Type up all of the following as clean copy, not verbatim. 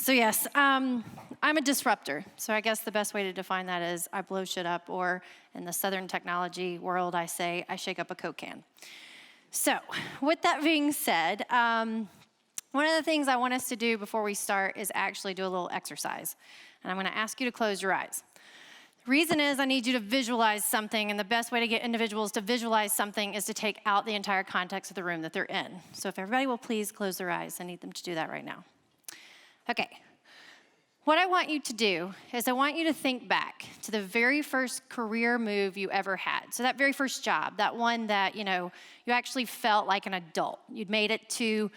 So yes, I'm a disruptor. So I guess the best way to define that is I blow shit up, or in the Southern technology world, I say I shake up a Coke can. So with that being said, one of the things I want us to do before we start is actually do a little exercise. And I'm gonna ask you to close your eyes. The reason is I need you to visualize something, and the best way to get individuals to visualize something is to take out the entire context of the room that they're in. So if everybody will please close their eyes, I need them to do that right now. Okay, what I want you to do is I want you to think back to the very first career move you ever had. So that very first job, that one that, you actually felt like an adult. You'd made it to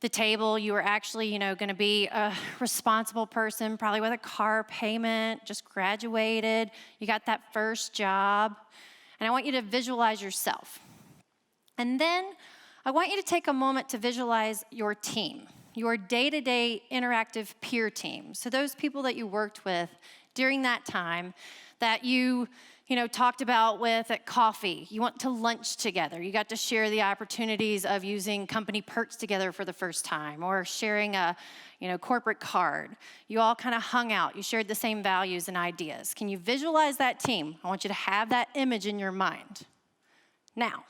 the table, you were actually, gonna be a responsible person, probably with a car payment, just graduated, you got that first job, and I want you to visualize yourself. And then I want you to take a moment to visualize your team, your day-to-day interactive peer team. So those people that you worked with during that time that you talked about with at coffee, you went to lunch together, you got to share the opportunities of using company perks together for the first time, or sharing a corporate card. You all kind of hung out, you shared the same values and ideas. Can you visualize that team? I want you to have that image in your mind. Now,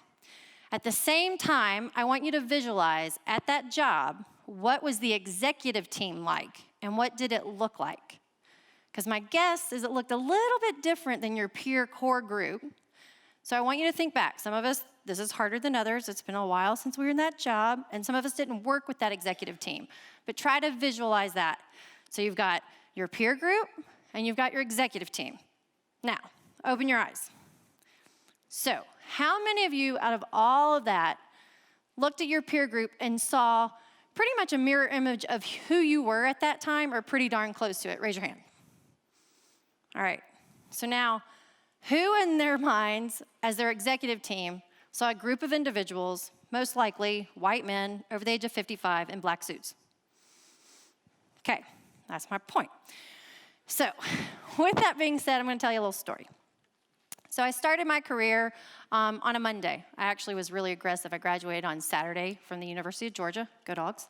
at the same time, I want you to visualize at that job, what was the executive team like, and what did it look like? Because my guess is it looked a little bit different than your peer core group. So I want you to think back. Some of us, this is harder than others. It's been a while since we were in that job, and some of us didn't work with that executive team. But try to visualize that. So you've got your peer group, and you've got your executive team. Now, open your eyes. So how many of you, out of all of that, looked at your peer group and saw pretty much a mirror image of who you were at that time, or pretty darn close to it? Raise your hand. All right, so now, who in their minds, as their executive team, saw a group of individuals, most likely white men over the age of 55 in black suits? Okay, that's my point. So, with that being said, I'm gonna tell you a little story. So I started my career on a Monday. I actually was really aggressive. I graduated on Saturday from the University of Georgia, go Dogs,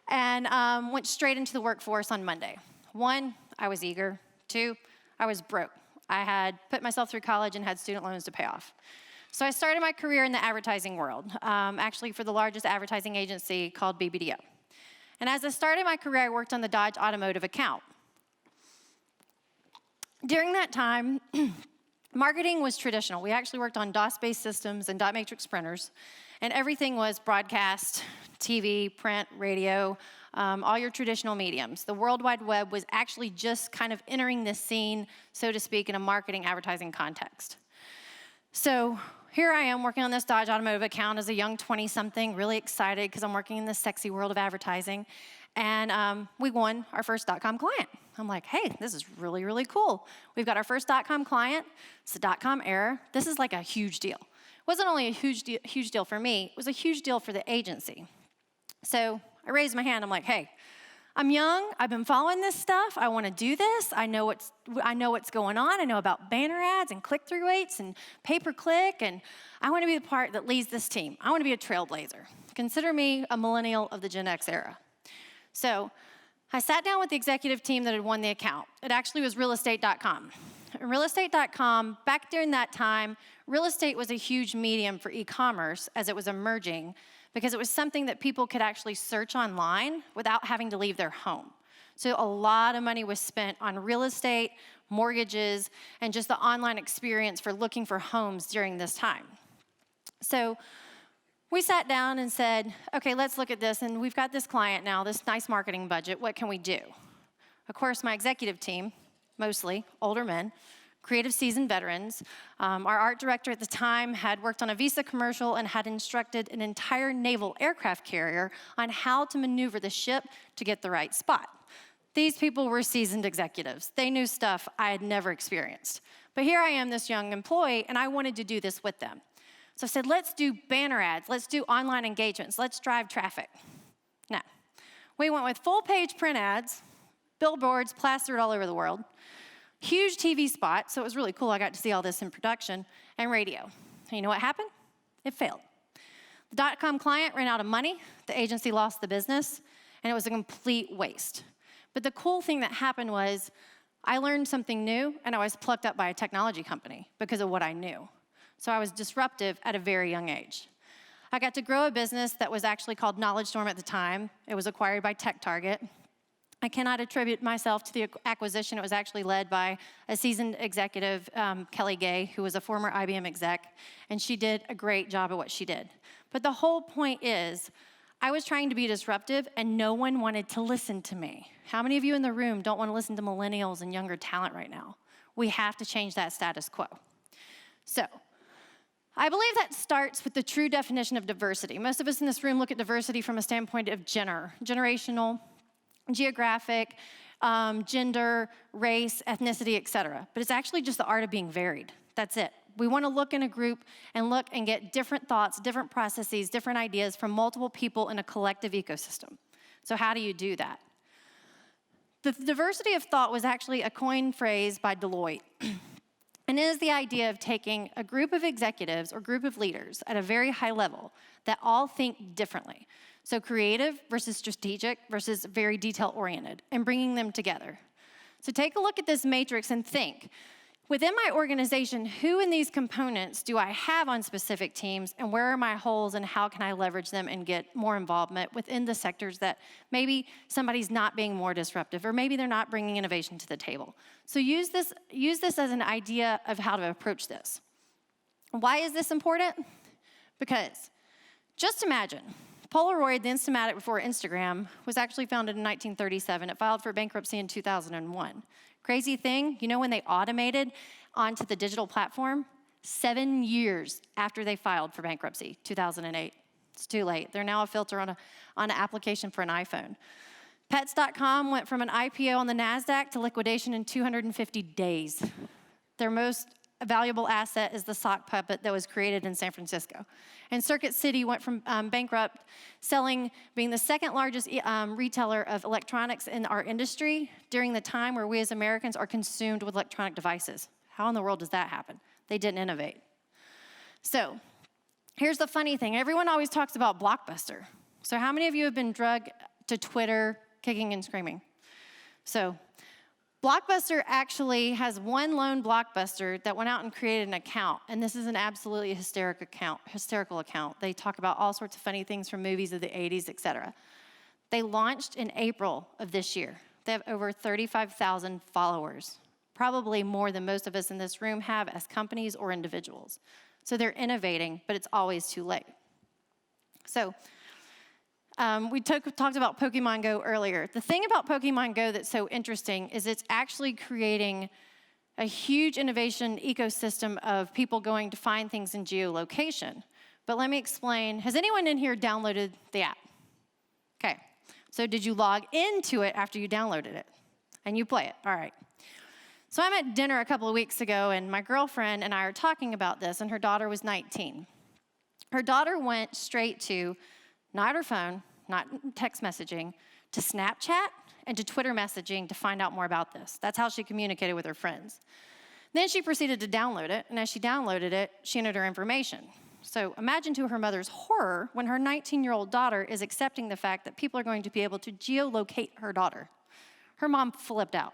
and went straight into the workforce on Monday. 1, I was eager. 2, I was broke. I had put myself through college and had student loans to pay off. So I started my career in the advertising world, actually for the largest advertising agency called BBDO. And as I started my career, I worked on the Dodge Automotive account. During that time, marketing was traditional. We actually worked on DOS-based systems and dot matrix printers, and everything was broadcast, TV, print, radio, all your traditional mediums. The World Wide Web was actually just kind of entering the scene, so to speak, in a marketing advertising context. So here I am working on this Dodge Automotive account as a young 20-something, really excited because I'm working in this sexy world of advertising. And we won our first .com client. I'm like, hey, this is really, really cool. We've got our first .com client. It's the .com era. This is like a huge deal. It wasn't only a huge deal for me, it was a huge deal for the agency. So I raised my hand, I'm like, hey, I'm young, I've been following this stuff, I wanna do this, I know what's going on, I know about banner ads and click-through rates and pay-per-click, and I wanna be the part that leads this team. I wanna be a trailblazer. Consider me a millennial of the Gen X era. So I sat down with the executive team that had won the account. It actually was realestate.com. Realestate.com, back during that time, real estate was a huge medium for e-commerce as it was emerging, because it was something that people could actually search online without having to leave their home. So a lot of money was spent on real estate, mortgages, and just the online experience for looking for homes during this time. So we sat down and said, okay, let's look at this, and we've got this client now, this nice marketing budget, what can we do? Of course, my executive team, mostly older men, creative seasoned veterans. Our art director at the time had worked on a Visa commercial and had instructed an entire naval aircraft carrier on how to maneuver the ship to get the right spot. These people were seasoned executives. They knew stuff I had never experienced. But here I am, this young employee, and I wanted to do this with them. So I said, let's do banner ads, let's do online engagements, let's drive traffic. No, we went with full-page print ads, billboards plastered all over the world, huge TV spot, so it was really cool. I got to see all this in production, and radio. And you know what happened? It failed. The .com client ran out of money, the agency lost the business, and it was a complete waste. But the cool thing that happened was I learned something new, and I was plucked up by a technology company because of what I knew. So I was disruptive at a very young age. I got to grow a business that was actually called Knowledge Storm at the time. It was acquired by TechTarget. I cannot attribute myself to the acquisition. It was actually led by a seasoned executive, Kelly Gay, who was a former IBM exec, and she did a great job at what she did. But the whole point is, I was trying to be disruptive, and no one wanted to listen to me. How many of you in the room don't want to listen to millennials and younger talent right now? We have to change that status quo. So, I believe that starts with the true definition of diversity. Most of us in this room look at diversity from a standpoint of generational, geographic, gender, race, ethnicity, et cetera. But it's actually just the art of being varied. That's it. We want to look in a group and look and get different thoughts, different processes, different ideas from multiple people in a collective ecosystem. So how do you do that? The diversity of thought was actually a coined phrase by Deloitte. And it is the idea of taking a group of executives or group of leaders at a very high level that all think differently. So creative versus strategic versus very detail-oriented, and bringing them together. So take a look at this matrix and think, within my organization, who in these components do I have on specific teams, and where are my holes, and how can I leverage them and get more involvement within the sectors that maybe somebody's not being more disruptive, or maybe they're not bringing innovation to the table. So use this as an idea of how to approach this. Why is this important? Because just imagine, Polaroid, the Instamatic before Instagram, was actually founded in 1937. It filed for bankruptcy in 2001. Crazy thing, you know when they automated onto the digital platform? 7 years after they filed for bankruptcy, 2008. It's too late. They're now a filter on an application for an iPhone. Pets.com went from an IPO on the NASDAQ to liquidation in 250 days. Their most valuable asset is the sock puppet that was created in San Francisco. And Circuit City went from bankrupt, being the second largest retailer of electronics in our industry during the time where we as Americans are consumed with electronic devices. How in the world does that happen? They didn't innovate. So here's the funny thing. Everyone always talks about Blockbuster. So how many of you have been drugged to Twitter, kicking and screaming? So Blockbuster actually has one lone Blockbuster that went out and created an account, and this is an absolutely hysterical account. They talk about all sorts of funny things from movies of the 80s, et cetera. They launched in April of this year. They have over 35,000 followers, probably more than most of us in this room have as companies or individuals. So they're innovating, but it's always too late. So we talked about Pokemon Go earlier. The thing about Pokemon Go that's so interesting is it's actually creating a huge innovation ecosystem of people going to find things in geolocation. But let me explain. Has anyone in here downloaded the app? Okay. So did you log into it after you downloaded it? And you play it. All right. So I'm at dinner a couple of weeks ago, and my girlfriend and I are talking about this, and her daughter was 19. Her daughter went straight to not her phone, not text messaging, to Snapchat and to Twitter messaging to find out more about this. That's how she communicated with her friends. Then she proceeded to download it, and as she downloaded it, she entered her information. So imagine to her mother's horror when her 19-year-old daughter is accepting the fact that people are going to be able to geolocate her daughter. Her mom flipped out.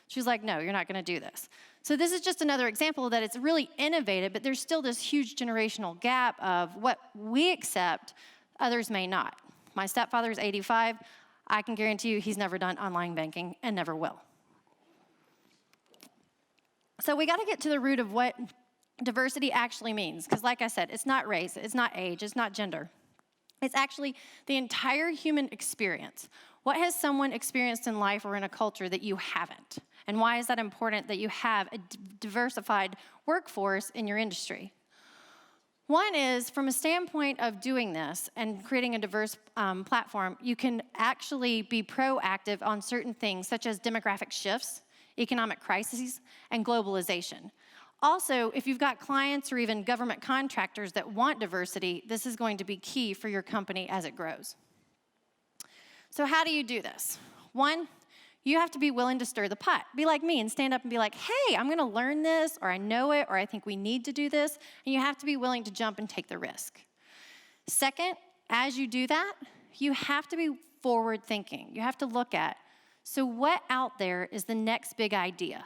She was like, no, you're not going to do this. So this is just another example that it's really innovative, but there's still this huge generational gap of what we accept, others may not. My stepfather is 85. I can guarantee you he's never done online banking and never will. So we got to get to the root of what diversity actually means, because like I said, it's not race, it's not age, it's not gender. It's actually the entire human experience. What has someone experienced in life or in a culture that you haven't? And why is that important that you have a diversified workforce in your industry? One is, from a standpoint of doing this and creating a diverse platform, you can actually be proactive on certain things such as demographic shifts, economic crises, and globalization. Also, if you've got clients or even government contractors that want diversity, this is going to be key for your company as it grows. So how do you do this? One, you have to be willing to stir the pot. Be like me and stand up and be like, hey, I'm gonna learn this, or I know it, or I think we need to do this, and you have to be willing to jump and take the risk. Second, as you do that, you have to be forward thinking. You have to look at, So what out there is the next big idea?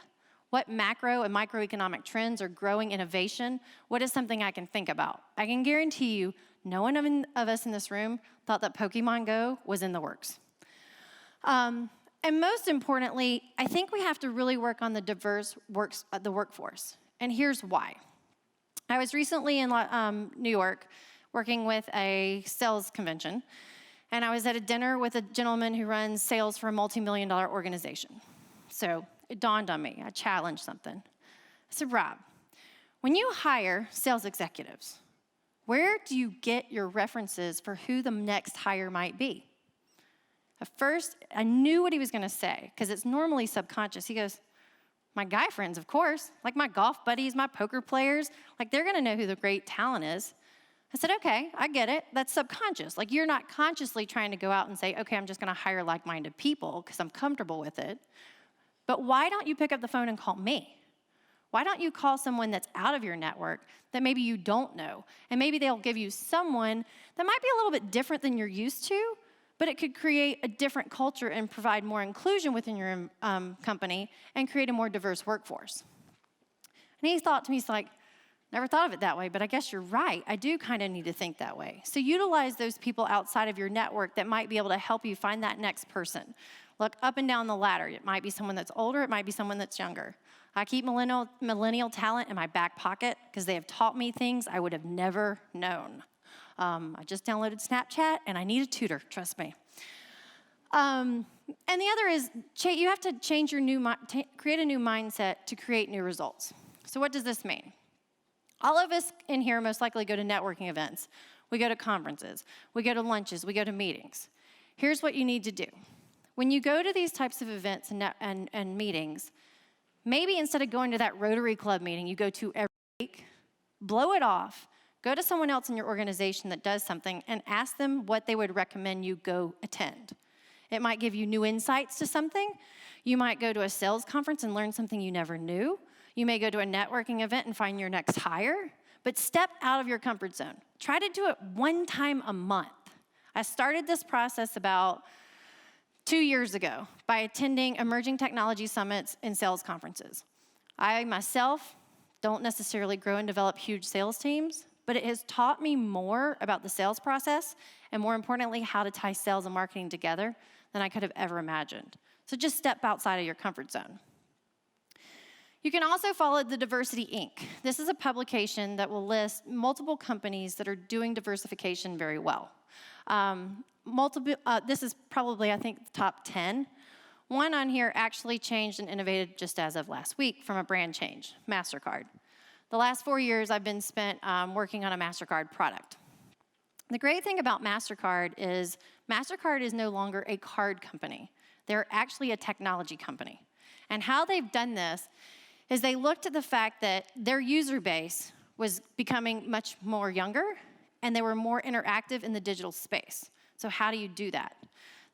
What macro and microeconomic trends are growing innovation? What is something I can think about? I can guarantee you, no one of us in this room thought that Pokemon Go was in the works. And most importantly, I think we have to really work on the diverse workforce. And here's why. I was recently in New York working with a sales convention, and I was at a dinner with a gentleman who runs sales for a multi-million-dollar organization. So it dawned on me, I challenged something. I said, Rob, when you hire sales executives, where do you get your references for who the next hire might be? At first, I knew what he was gonna say, because it's normally subconscious. He goes, my guy friends, of course, like my golf buddies, my poker players, like they're gonna know who the great talent is. I said, okay, I get it. That's subconscious. Like you're not consciously trying to go out and say, okay, I'm just gonna hire like-minded people because I'm comfortable with it. But why don't you pick up the phone and call me? Why don't you call someone that's out of your network that maybe you don't know? And maybe they'll give you someone that might be a little bit different than you're used to, but it could create a different culture and provide more inclusion within your company and create a more diverse workforce. And he thought to me, he's like, never thought of it that way, but I guess you're right. I do kind of need to think that way. So utilize those people outside of your network that might be able to help you find that next person. Look up and down the ladder. It might be someone that's older. It might be someone that's younger. I keep millennial talent in my back pocket because they have taught me things I would have never known. I just downloaded Snapchat, and I need a tutor, trust me. And the other is you have to change your create a new mindset to create new results. So what does this mean? All of us in here most likely go to networking events. We go to conferences. We go to lunches. We go to meetings. Here's what you need to do. When you go to these types of events and meetings, maybe instead of going to that Rotary Club meeting you go to every week, blow it off, go to someone else in your organization that does something and ask them what they would recommend you go attend. It might give you new insights to something. You might go to a sales conference and learn something you never knew. You may go to a networking event and find your next hire, but step out of your comfort zone. Try to do it one time a month. I started this process about 2 years ago by attending emerging technology summits and sales conferences. I myself don't necessarily grow and develop huge sales teams, but it has taught me more about the sales process and more importantly, how to tie sales and marketing together than I could have ever imagined. So just step outside of your comfort zone. You can also follow the Diversity Inc. This is a publication that will list multiple companies that are doing diversification very well. This is probably, I think, the top 10. One on here actually changed and innovated just as of last week from a brand change, MasterCard. The last 4 years I've been spent working on a MasterCard product. The great thing about MasterCard is no longer a card company. They're actually a technology company. And how they've done this is they looked at the fact that their user base was becoming much more younger and they were more interactive in the digital space. So how do you do that?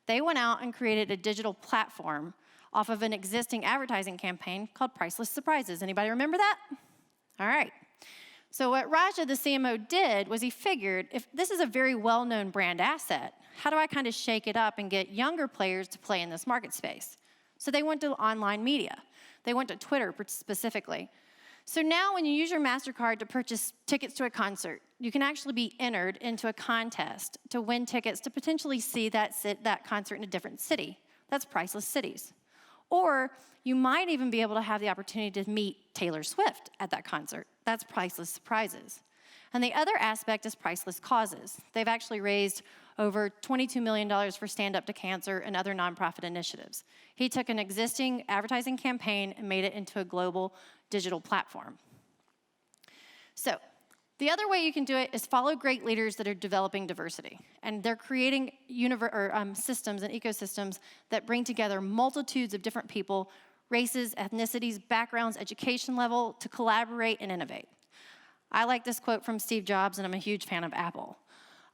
They went out and created a digital platform off of an existing advertising campaign called Priceless Surprises. Anybody remember that? All right. So what Raja, the CMO, did was he figured, if this is a very well-known brand asset, how do I kind of shake it up and get younger players to play in this market space? So they went to online media. They went to Twitter specifically. So now when you use your MasterCard to purchase tickets to a concert, you can actually be entered into a contest to win tickets to potentially see that concert in a different city. That's Priceless Cities. Or you might even be able to have the opportunity to meet Taylor Swift at that concert. That's Priceless Surprises. And the other aspect is Priceless Causes. They've actually raised over $22 million for Stand Up to Cancer and other nonprofit initiatives. He took an existing advertising campaign and made it into a global digital platform. So the other way you can do it is follow great leaders that are developing diversity. And they're creating systems and ecosystems that bring together multitudes of different people, races, ethnicities, backgrounds, education level, to collaborate and innovate. I like this quote from Steve Jobs, and I'm a huge fan of Apple.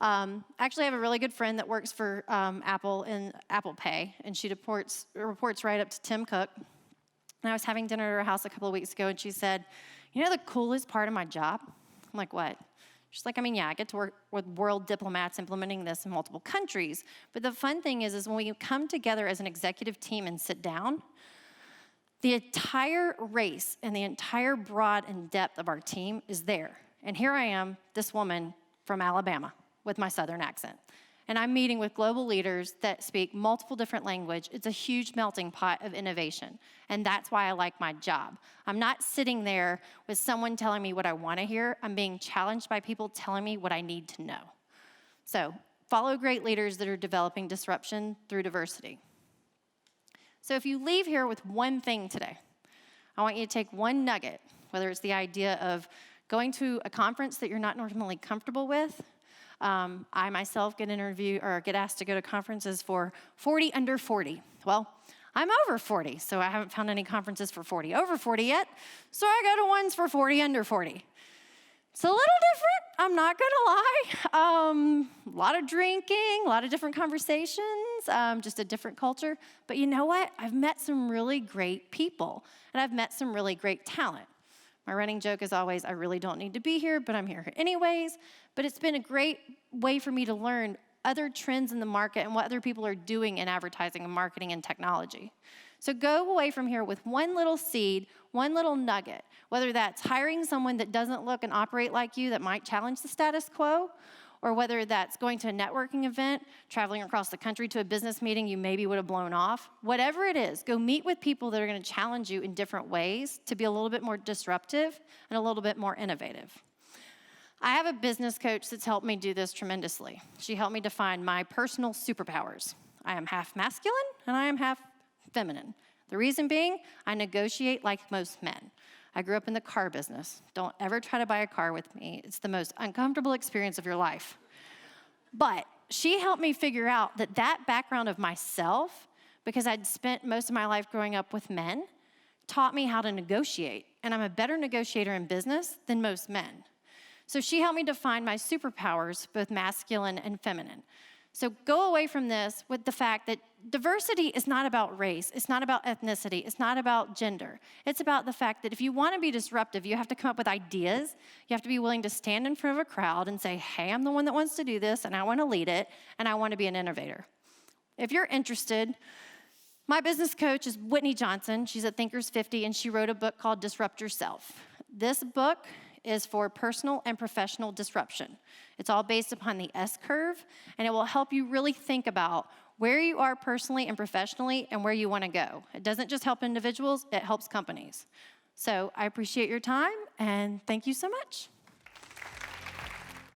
Actually, I have a really good friend that works for Apple in Apple Pay, and she reports right up to Tim Cook. And I was having dinner at her house a couple of weeks ago, and she said, you know the coolest part of my job? I'm like, what? She's like, I mean, yeah, I get to work with world diplomats implementing this in multiple countries. But the fun thing is when we come together as an executive team and sit down, the entire race and the entire broad and depth of our team is there. And here I am, this woman from Alabama with my Southern accent. And I'm meeting with global leaders that speak multiple different languages. It's a huge melting pot of innovation. And that's why I like my job. I'm not sitting there with someone telling me what I want to hear. I'm being challenged by people telling me what I need to know. So follow great leaders that are developing disruption through diversity. So if you leave here with one thing today, I want you to take one nugget, whether it's the idea of going to a conference that you're not normally comfortable with. I myself get asked to go to conferences for 40 under 40. Well, I'm over 40, so I haven't found any conferences for 40 over 40 yet, so I go to ones for 40 under 40. It's a little different, I'm not gonna lie. A lot of drinking, a lot of different conversations, just a different culture. But you know what? I've met some really great people, and I've met some really great talent. My running joke is always, I really don't need to be here, but I'm here anyways. But it's been a great way for me to learn other trends in the market and what other people are doing in advertising and marketing and technology. So go away from here with one little seed, one little nugget, whether that's hiring someone that doesn't look and operate like you that might challenge the status quo, or whether that's going to a networking event, traveling across the country to a business meeting you maybe would have blown off. Whatever it is, go meet with people that are going to challenge you in different ways to be a little bit more disruptive and a little bit more innovative. I have a business coach that's helped me do this tremendously. She helped me define my personal superpowers. I am half masculine and I am half feminine. The reason being, I negotiate like most men. I grew up in the car business. Don't ever try to buy a car with me. It's the most uncomfortable experience of your life. But she helped me figure out that background of myself, because I'd spent most of my life growing up with men, taught me how to negotiate. And I'm a better negotiator in business than most men. So she helped me define my superpowers, both masculine and feminine. So go away from this with the fact that diversity is not about race, it's not about ethnicity, it's not about gender. It's about the fact that if you want to be disruptive, you have to come up with ideas. You have to be willing to stand in front of a crowd and say, hey, I'm the one that wants to do this, and I want to lead it, and I want to be an innovator. If you're interested, my business coach is Whitney Johnson. She's at Thinkers 50, and she wrote a book called Disrupt Yourself. This book is for personal and professional disruption. It's all based upon the S-curve, and it will help you really think about where you are personally and professionally and where you want to go. It doesn't just help individuals, it helps companies. So I appreciate your time, and thank you so much.